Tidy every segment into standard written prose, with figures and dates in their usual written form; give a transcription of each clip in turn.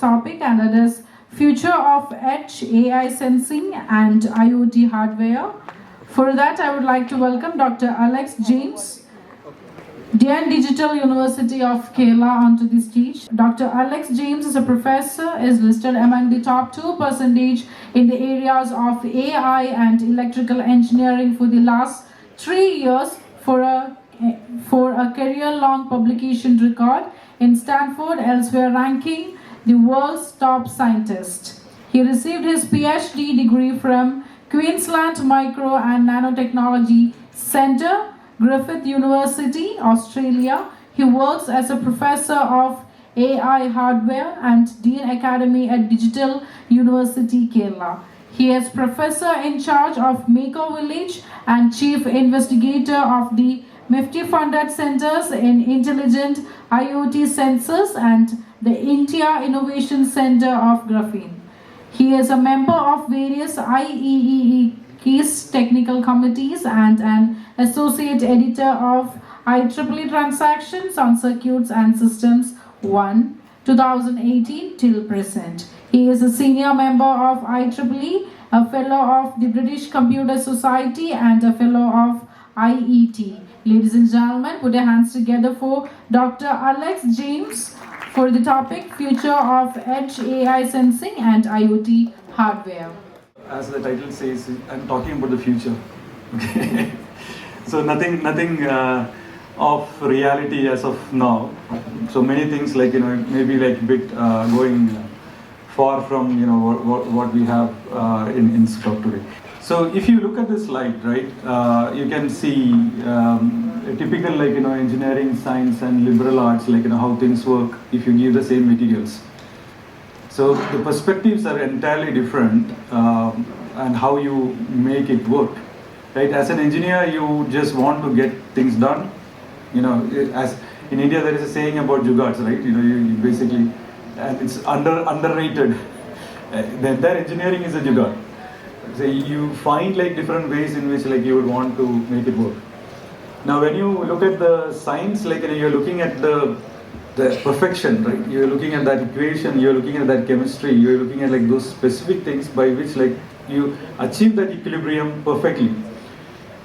topic, and it is Future of Edge AI Sensing and IoT Hardware. For that, I would like to welcome Dr. Alex James, Dean Digital University of Kerala, onto the stage. Dr. Alex James is a professor, is listed among the top 2% in the areas of AI and electrical engineering for the last 3 years for a career-long publication record in Stanford, elsewhere ranking the world's top scientist. He received his PhD degree from Queensland Micro and Nanotechnology Centre, Griffith University, Australia. He works as a professor of AI hardware and Dean Academy at Digital University, Kerala. He is professor in charge of Mako Village and chief investigator of the MIFTI-funded Centers in Intelligent IoT Sensors and the India Innovation Center of Graphene. He is a member of various IEEE technical committees and an associate editor of IEEE Transactions on Circuits and Systems 1, 2018 till present. He is a senior member of IEEE, a fellow of the British Computer Society, and a fellow of IET. Ladies and gentlemen, put your hands together for Dr. Alex James for the topic Future of Edge AI Sensing and IoT Hardware. As the title says, I'm talking about the future. Okay. So nothing of reality as of now. So many things maybe a bit going far from what we have in stock today. So if you look at this slide, right, you can see a typical engineering, science, and liberal arts, how things work if you give the same materials. So the perspectives are entirely different, and how you make it work. Right? As an engineer, you just want to get things done. As in India, there is a saying about jugards, right? You basically, and it's underrated. The entire engineering is a jugad. So you find different ways in which you would want to make it work. Now, when you look at the science, you're looking at the perfection, right? You're looking at that equation, you're looking at that chemistry, you're looking at those specific things by which you achieve that equilibrium perfectly.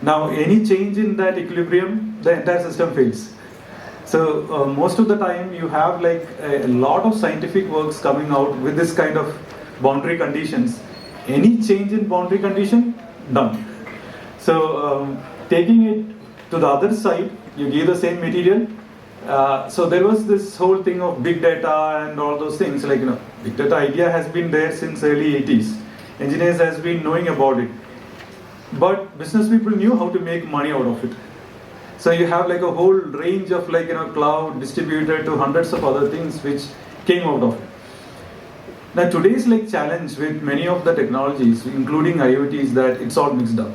Now, any change in that equilibrium, the entire system fails. So most of the time, you have a lot of scientific works coming out with this kind of boundary conditions. Any change in boundary condition, done. So taking it to the other side, you give the same material. So there was this whole thing of big data and all those things. Big data idea has been there since early 80s. Engineers has been knowing about it. But business people knew how to make money out of it. So you have a whole range of cloud, distributed to hundreds of other things which came out of it. Now today's challenge with many of the technologies, including IoT, is that it's all mixed up.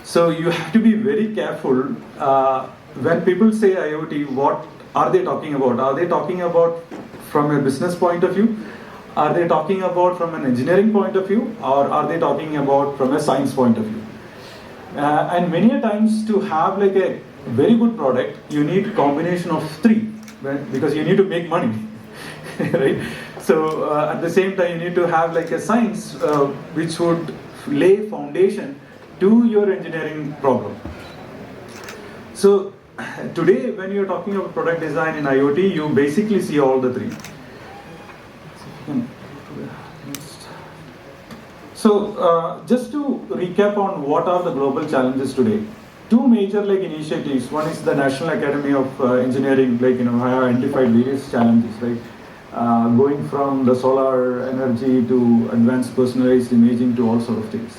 So you have to be very careful when people say IoT. What are they talking about? Are they talking about from a business point of view? Are they talking about from an engineering point of view? Or are they talking about from a science point of view? And many a times to have a very good product, you need a combination of three, right? Because you need to make money, right? So at the same time, you need to have a science which would lay foundation to your engineering problem. So today, when you're talking about product design in IoT, you basically see all the three. So just to recap on what are the global challenges today. Two major initiatives. One is the National Academy of Engineering, have identified various challenges, right? Going from the solar energy to advanced personalized imaging to all sort of things.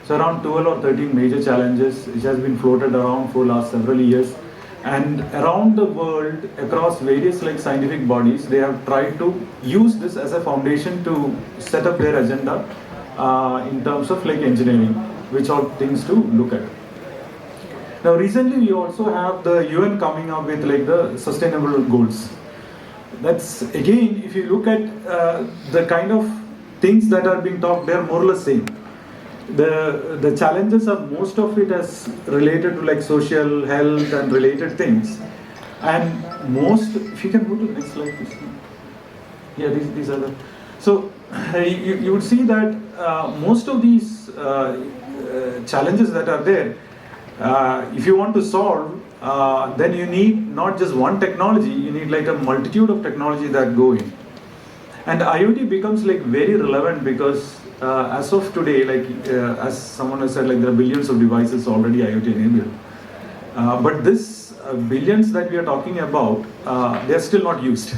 So around 12 or 13 major challenges which has been floated around for last several years. And around the world, across various scientific bodies, they have tried to use this as a foundation to set up their agenda in terms of engineering, which are things to look at. Now recently we also have the UN coming up with the sustainable goals. That's again, if you look at the kind of things that are being talked, they're more or less same. The challenges are most of it as related to social health and related things. And most, if you can go to the next slide please. Yeah, these are the. So you would see that most of these challenges that are there, if you want to solve, then you need not just one technology, you need like a multitude of technology that go in. And IoT becomes like very relevant because as of today, like as someone has said, like there are billions of devices already IoT enabled. But this billions that we are talking about, they are still not used.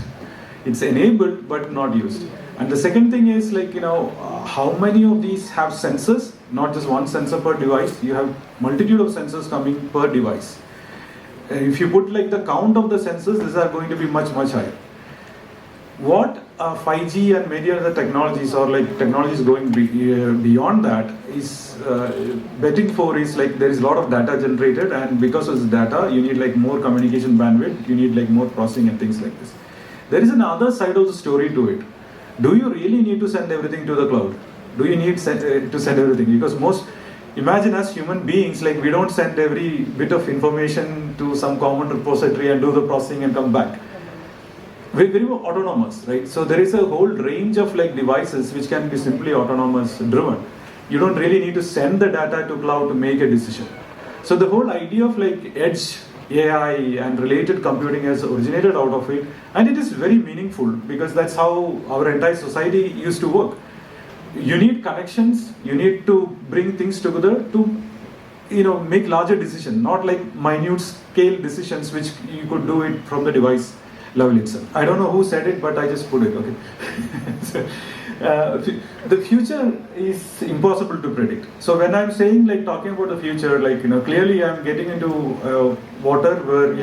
It's enabled but not used. And the second thing is like, how many of these have sensors? Not just one sensor per device. You have multitude of sensors coming per device. If you put like the count of the sensors, these are going to be much higher. What 5G and many other technologies or like technologies going beyond that is betting for is like there is a lot of data generated, and because of this data you need like more communication bandwidth, you need like more processing and things like this. There is another side of the story to it. Do you really need to send everything to the cloud? Do you need to send everything? Because imagine as human beings, like we don't send every bit of information to some common repository and do the processing and come back. We're very autonomous, right? So there is a whole range of like devices which can be simply autonomous driven. You don't really need to send the data to cloud to make a decision. So the whole idea of like edge AI and related computing has originated out of it, and it is very meaningful because that's how our entire society used to work. You need connections, you need to bring things together to make larger decisions, not like minute scale decisions which you could do it from the device level itself. I don't know who said it, but I just put it, okay. So, the future is impossible to predict. So when I'm saying like talking about the future, like clearly I'm getting into water where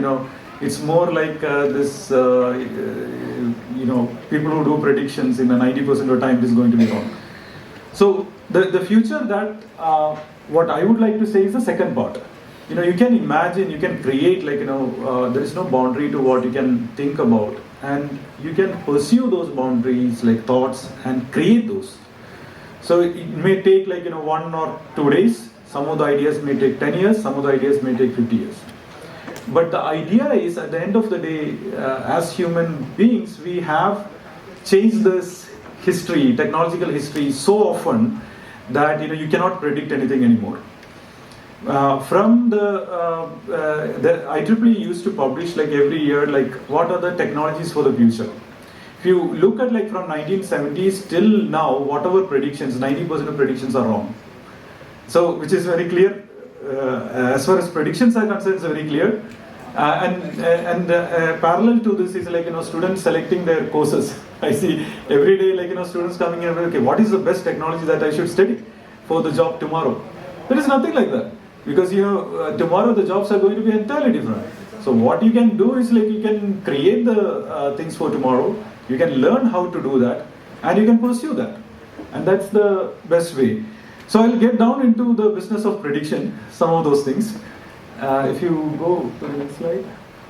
it's more like this people who do predictions in a 90% of the time is going to be wrong. So the future that what I would like to say is the second part. You can imagine, you can create like there is no boundary to what you can think about, and you can pursue those boundaries like thoughts and create those. So it may take like 1 or 2 days. Some of the ideas may take 10 years, some of the ideas may take 50 years. But the idea is at the end of the day, as human beings, we have changed this history, technological history so often that you cannot predict anything anymore. From the IEEE used to publish like every year like what are the technologies for the future. If you look at like from 1970s till now, whatever predictions, 90% of predictions are wrong. So which is very clear. As far as predictions are concerned, it's very clear. And parallel to this is like students selecting their courses. I see every day like students coming in, okay, what is the best technology that I should study for the job tomorrow? There is nothing like that. Because tomorrow the jobs are going to be entirely different. So what you can do is like you can create the things for tomorrow. You can learn how to do that, and you can pursue that, and that's the best way. So I'll get down into the business of prediction, some of those things. If you go to the next slide.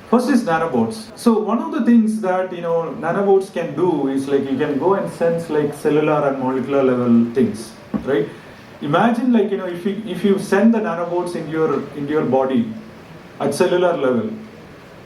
First is nanobots. So one of the things that nanobots can do is like you can go and sense like cellular and molecular level things, right? Imagine like if you send the nanobots into your body at cellular level,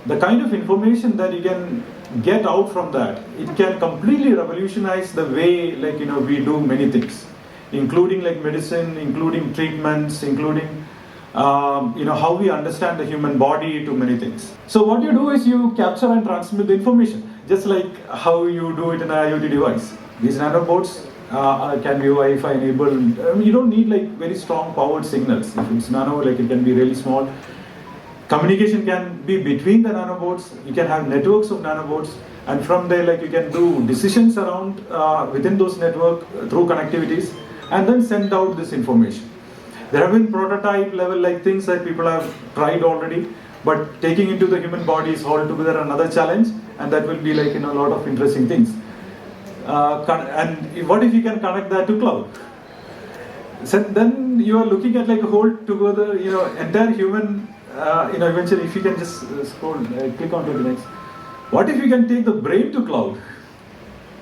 the kind of information that you can get out from that, it can completely revolutionize the way like we do many things, including like medicine, including treatments, including how we understand the human body to many things. So what you do is you capture and transmit the information, just like how you do it in an IoT device. These nanobots can be Wi-Fi enabled. You don't need like very strong powered signals. If it's nano, like it can be really small. Communication can be between the nanobots. You can have networks of nanobots, and from there like you can do decisions around within those network through connectivities, and then send out this information. There have been prototype level like things that people have tried already, but taking into the human body is altogether another challenge, and that will be like a lot of interesting things. And what if you can connect that to cloud? So then you are looking at like a whole together, entire human, eventually if you can just scroll, click on to the next. What if you can take the brain to cloud,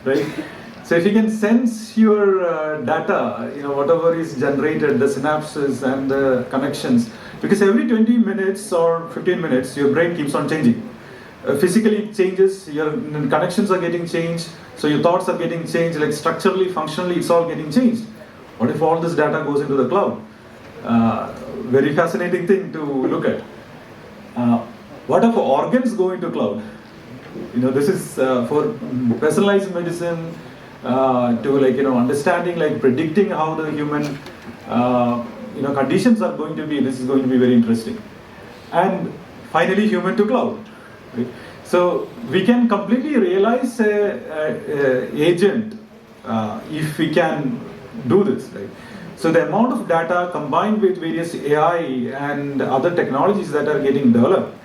right? So if you can sense your data, whatever is generated, the synapses and the connections, because every 20 minutes or 15 minutes, your brain keeps on changing. physically it changes, your connections are getting changed, so your thoughts are getting changed, like structurally, functionally, it's all getting changed. What if all this data goes into the cloud? Very fascinating thing to look at. What if organs go into cloud? This is for personalized medicine, to understanding, predicting how the human conditions are going to be. This is going to be very interesting. And finally, human to cloud. Right? So we can completely realize a agent if we can do this. Right? So the amount of data combined with various AI and other technologies that are getting developed,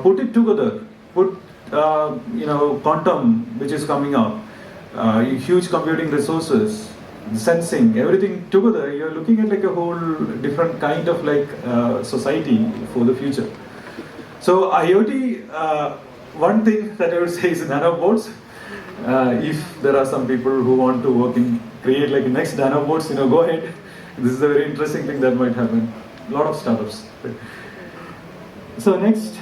put it together, put quantum, which is coming up, huge computing resources, sensing, everything together, you're looking at a whole different kind of society for the future. So IoT, one thing that I would say is nanobots. If there are some people who want to work in, create next nanobots, go ahead. This is a very interesting thing that might happen. A lot of startups. So next,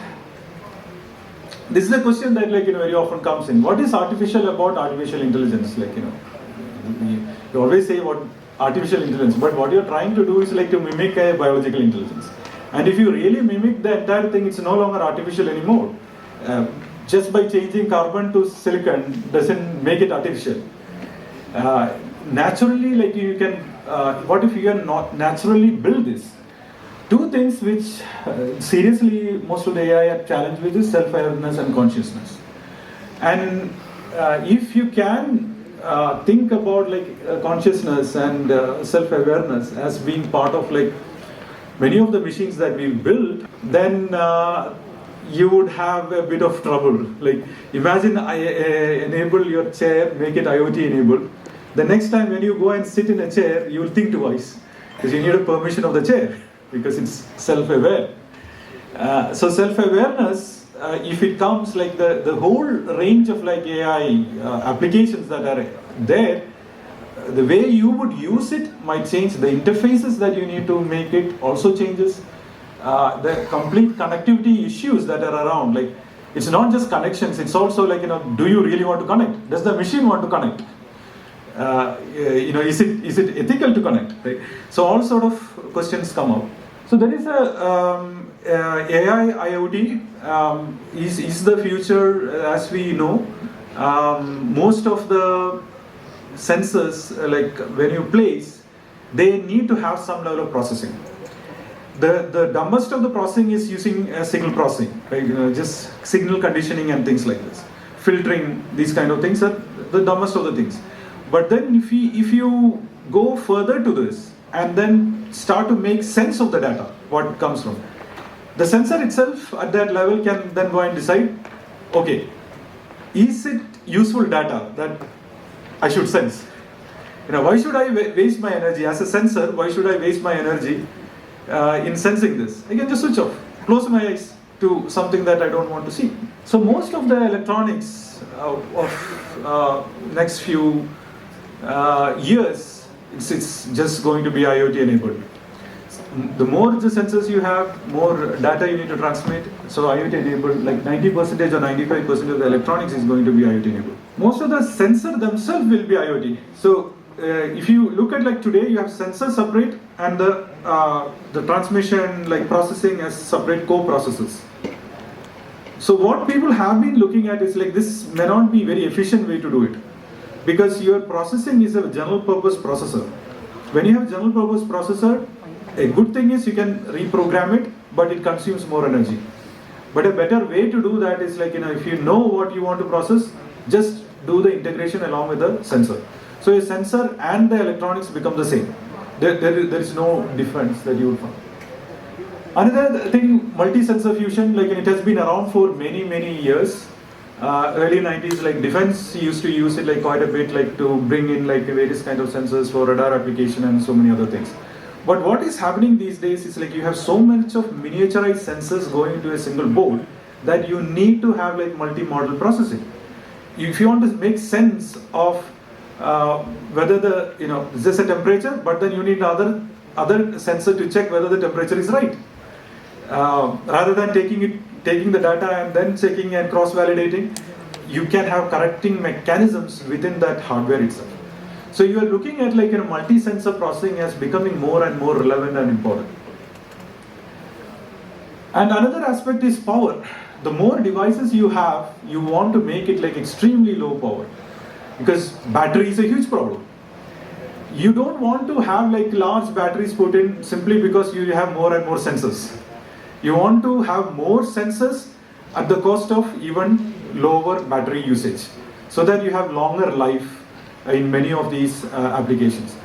this is a question that very often comes in. What is artificial about artificial intelligence? You always say what artificial intelligence, but what you're trying to do is to mimic a biological intelligence. And if you really mimic the entire thing, it's no longer artificial anymore. Just by changing carbon to silicon doesn't make it artificial. Naturally, you can, what if you can not naturally build this? Two things which seriously most of the AI are challenged with is self-awareness and consciousness. And if you can think about consciousness and self-awareness as being part of many of the machines that we build, then you would have a bit of trouble. Imagine I enable your chair, make it IoT enabled. The next time when you go and sit in a chair, you will think twice because you need a permission of the chair because it's self-aware. So self-awareness, if it comes the whole range of AI applications that are there, the way you would use it might change. The interfaces that you need to make it also changes. The complete connectivity issues that are around, it's not just connections, it's also do you really want to connect? Does the machine want to connect? Is it ethical to connect? Right? So all sort of questions come up. So there is a AI IoT is the future as we know. Most of the sensors, when you place, they need to have some level of processing. The dumbest of the processing is using signal processing, right? Just signal conditioning and things like this. Filtering, these kind of things are the dumbest of the things. But then if you go further to this and then start to make sense of the data, what comes from, the sensor itself at that level can then go and decide, okay, is it useful data that I should sense? Why should I waste my energy as a sensor? Why should I waste my energy in sensing this? I can just switch off, close my eyes to something that I don't want to see. So most of the electronics of next few years, it's just going to be IoT enabled. The more the sensors you have, more data you need to transmit. So IoT enabled, 90% or 95% of the electronics is going to be IoT enabled. Most of the sensor themselves will be IoT. So if you look at today, you have sensor separate and the transmission processing as separate co-processors. So what people have been looking at is this may not be very efficient way to do it, because your processing is a general purpose processor. When you have general purpose processor, a good thing is you can reprogram it, but it consumes more energy. But a better way to do that is if you know what you want to process, just do the integration along with the sensor. So a sensor and the electronics become the same. There is no difference that you would find. Another thing, multi-sensor fusion, it has been around for many years. Early 90s, defense used to use it quite a bit, to bring in various kind of sensors for radar application and so many other things. But what is happening these days is you have so much of miniaturized sensors going into a single board that you need to have multi-model processing. If you want to make sense of whether is this a temperature, but then you need other sensor to check whether the temperature is right. Rather than taking it taking the data and then checking and cross-validating, you can have correcting mechanisms within that hardware itself. So you are looking at like multi-sensor processing as becoming more and more relevant and important. And another aspect is power. The more devices you have, you want to make it like extremely low power, because battery is a huge problem. You don't want to have like large batteries put in simply because you have more and more sensors. You want to have more sensors at the cost of even lower battery usage, so that you have longer life in many of these applications.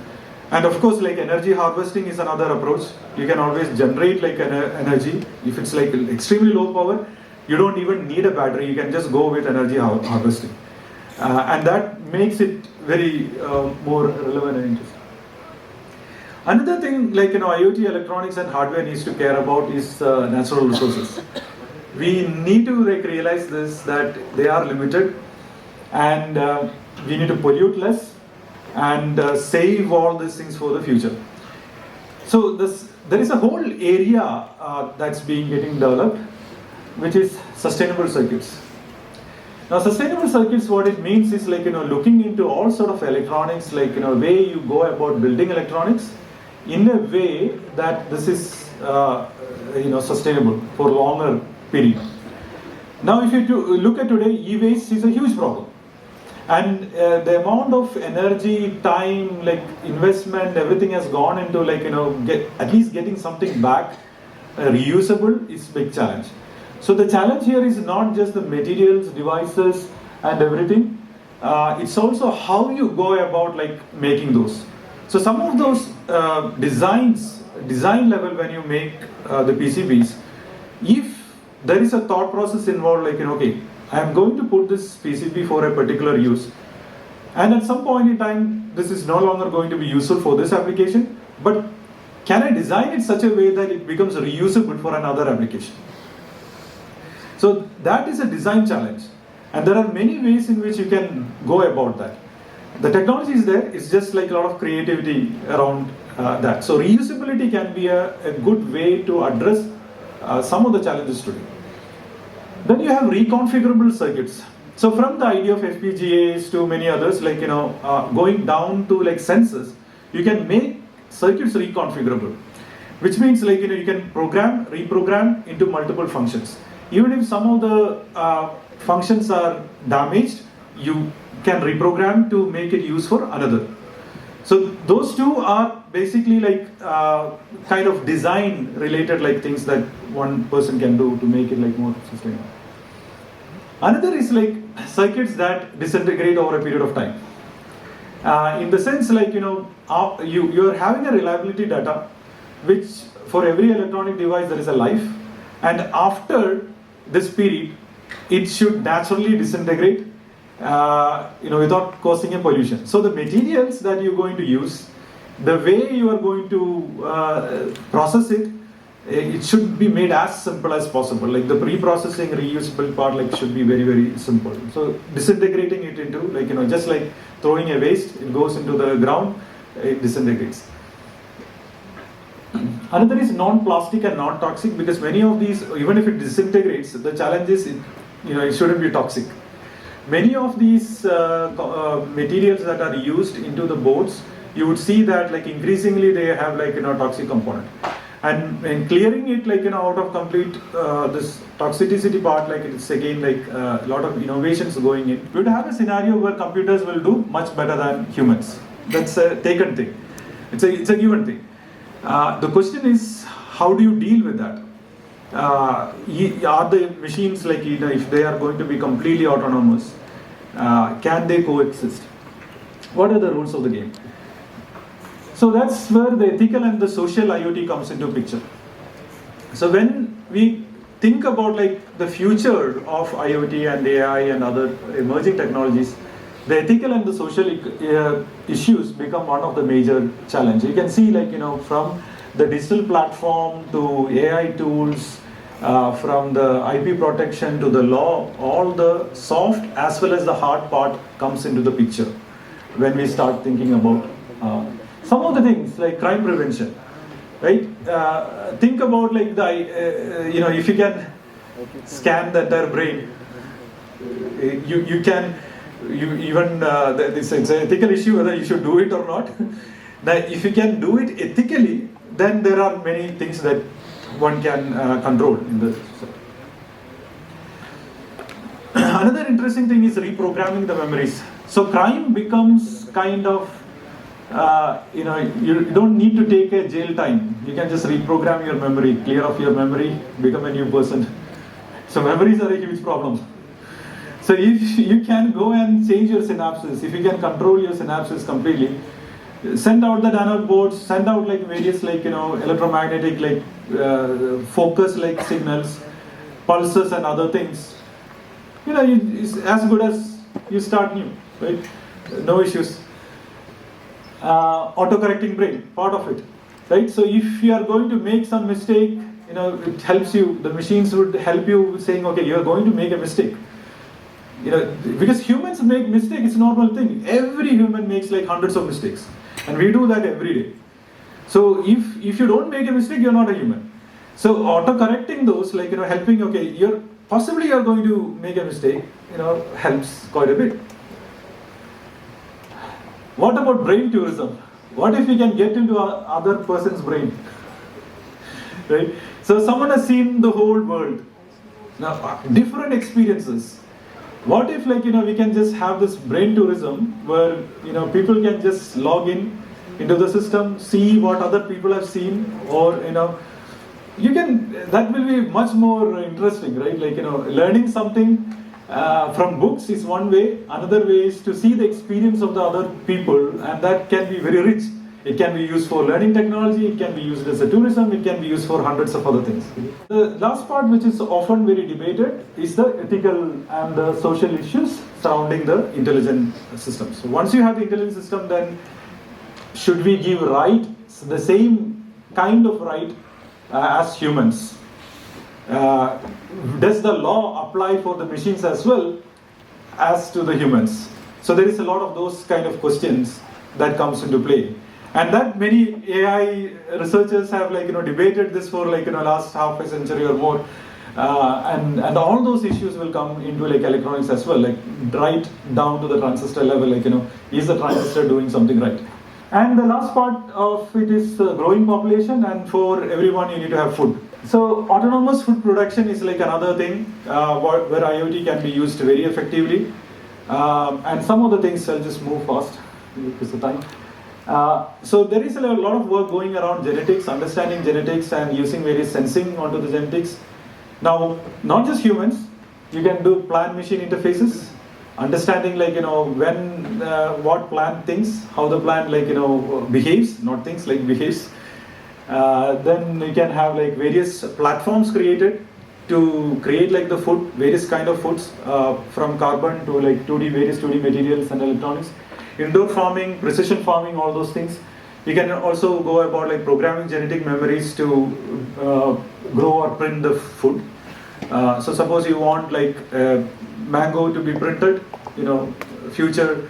And of course, like energy harvesting is another approach. You can always generate like energy. If it's like extremely low power, you don't even need a battery. You can just go with energy harvesting. And that makes it very more relevant and interesting. Another thing like IoT electronics and hardware needs to care about is natural resources. We need to like realize this, that they are limited, and we need to pollute less and save all these things for the future. So there is a whole area that's getting developed, which is sustainable circuits. Now, sustainable circuits, what it means is like looking into all sort of electronics, like way you go about building electronics in a way that this is sustainable for longer period. Now, if you look at today, e-waste is a huge problem. And the amount of energy, time, like investment, everything has gone into like at least getting something back reusable is a big challenge. So the challenge here is not just the materials, devices, and everything. It's also how you go about like making those. So some of those design level when you make the PCBs, if there is a thought process involved, like okay, I am going to put this PCB for a particular use, and at some point in time, this is no longer going to be useful for this application, but can I design it such a way that it becomes reusable for another application? So that is a design challenge, and there are many ways in which you can go about that. The technology is there, it's just like a lot of creativity around that. So reusability can be a good way to address some of the challenges today. Then you have reconfigurable circuits. So from the idea of FPGAs to many others, like going down to like sensors, you can make circuits reconfigurable, which means like you can reprogram into multiple functions. Even if some of the functions are damaged, you can reprogram to make it use for another. So those two are basically like kind of design related like things that one person can do to make it like more sustainable. Another is like circuits that disintegrate over a period of time. In the sense like you're having a reliability data, which for every electronic device there is a life, and after this period it should naturally disintegrate without causing a pollution. So the materials that you're going to use, the way you are going to process it, it should be made as simple as possible. Like the pre-processing reusable part like should be very, very simple. So disintegrating it into like just like throwing a waste, it goes into the ground, it disintegrates. Another is non-plastic and non-toxic, because many of these, even if it disintegrates, the challenge is it shouldn't be toxic. Many of these materials that are used into the boards, you would see that like increasingly they have like toxic component. And clearing it like out of complete this toxicity part, like it's again like a lot of innovations going in. We would have a scenario where computers will do much better than humans. That's a taken thing. It's a given thing. The question is, how do you deal with that? Are the machines like if they are going to be completely autonomous, can they coexist? What are the rules of the game? So that's where the ethical and the social IoT comes into picture. So when we think about like the future of IoT and AI and other emerging technologies, the ethical and the social issues become one of the major challenges. You can see like from the digital platform to AI tools, from the IP protection to the law, all the soft as well as the hard part comes into the picture when we start thinking about some of the things like crime prevention, right? Think about like the if you can scan the entire brain. You can, even it's an ethical issue whether you should do it or not. Now, if you can do it ethically, then there are many things that one can control in the system. Another interesting thing is reprogramming the memories. So crime becomes kind of, you don't need to take a jail time. You can just reprogram your memory, clear off your memory, become a new person. So memories are a huge problem. So if you can go and change your synapses, if you can control your synapses completely, send out the analog boards, send out like various electromagnetic focus signals, pulses and other things. It's as good as you start new, right? No issues. Auto-correcting brain, part of it, right? So if you are going to make some mistake, it helps you. The machines would help you saying, okay, you are going to make a mistake. Because humans make mistakes, it's a normal thing. Every human makes hundreds of mistakes, and we do that every day. So if you don't make a mistake, you're not a human. So auto-correcting those, helping, okay, you're going to make a mistake, helps quite a bit. What about brain tourism? What if we can get into other person's brain? Right? So someone has seen the whole world. Now, different experiences. What if we can just have this brain tourism where people can just log into the system, see what other people have seen, or that will be much more interesting, right? Learning something from books is one way. Another way is to see the experience of the other people, and that can be very rich. It can be used for learning technology, it can be used as a tourism, it can be used for hundreds of other things. The last part, which is often very debated, is the ethical and the social issues surrounding the intelligent systems. So once you have the intelligent system, then should we give the same kind of right as humans? Does the law apply for the machines as well as to the humans? So there is a lot of those kind of questions that comes into play. And that many AI researchers have debated this for last half a century or more, and all those issues will come into electronics as well, right down to the transistor level. Is the transistor doing something right? And the last part of it is growing population, and for everyone you need to have food. So autonomous food production is another thing where IoT can be used very effectively. And some of the things I'll just move fast because of time. So there is a lot of work going around genetics, understanding genetics and using various sensing onto the genetics. Now, not just humans, you can do plant-machine interfaces, understanding when, what plant thinks, how the plant behaves, not thinks, behaves. Then you can have various platforms created to create the food, various kind of foods from carbon to 2D, various 2D materials and electronics. Indoor farming, precision farming, all those things. You can also go about programming genetic memories to grow or print the food. So suppose you want mango to be printed, future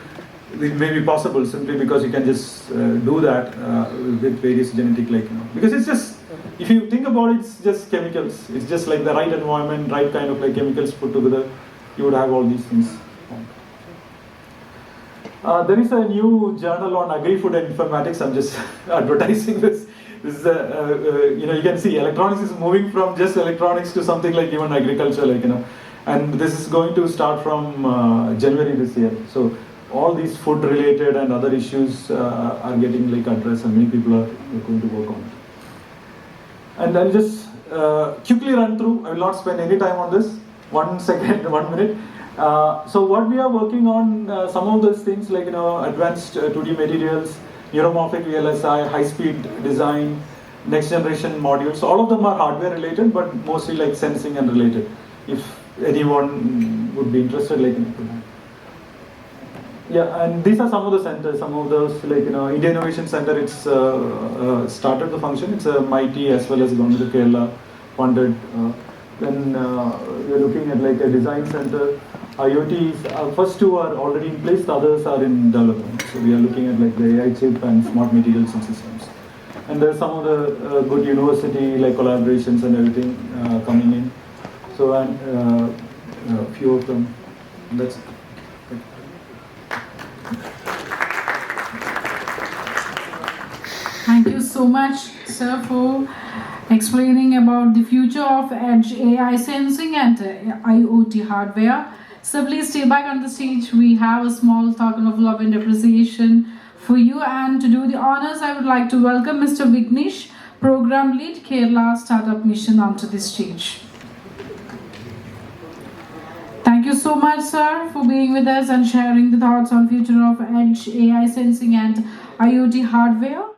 it may be possible simply because you can just do that with various genetic because it's just, if you think about it, it's just chemicals. It's just the right environment, right kind of chemicals put together, you would have all these things. There is a new journal on agri-food and informatics. I'm just advertising this. This is you can see electronics is moving from just electronics to something even agriculture, and this is going to start from January this year. So all these food related and other issues are getting addressed, and many people are going to work on it. And I'll just quickly run through. I will not spend any time on this. 1 second, 1 minute. So what we are working on, some of those things advanced 2D materials, neuromorphic VLSI, high-speed design, next generation modules. All of them are hardware related, but mostly sensing and related. If anyone would be interested, yeah, and these are some of the centers, some of those India Innovation Center. It's started the function. It's a MIT as well as Government of Kerala funded. Then we're looking at a design center. IoTs, first two are already in place, the others are in development. So we are looking at the AI chip and smart materials and systems. And there's some of the good university collaborations and everything coming in. So and a few of them. That's Thank you so much, sir, for explaining about the future of edge AI sensing and IoT hardware. So please stay back on the stage. We have a small token of love and appreciation for you. And to do the honors, I would like to welcome Mr. Vignesh, Program Lead, Kerala Startup Mission, onto the stage. Thank you so much, sir, for being with us and sharing the thoughts on future of edge AI sensing and IoT hardware.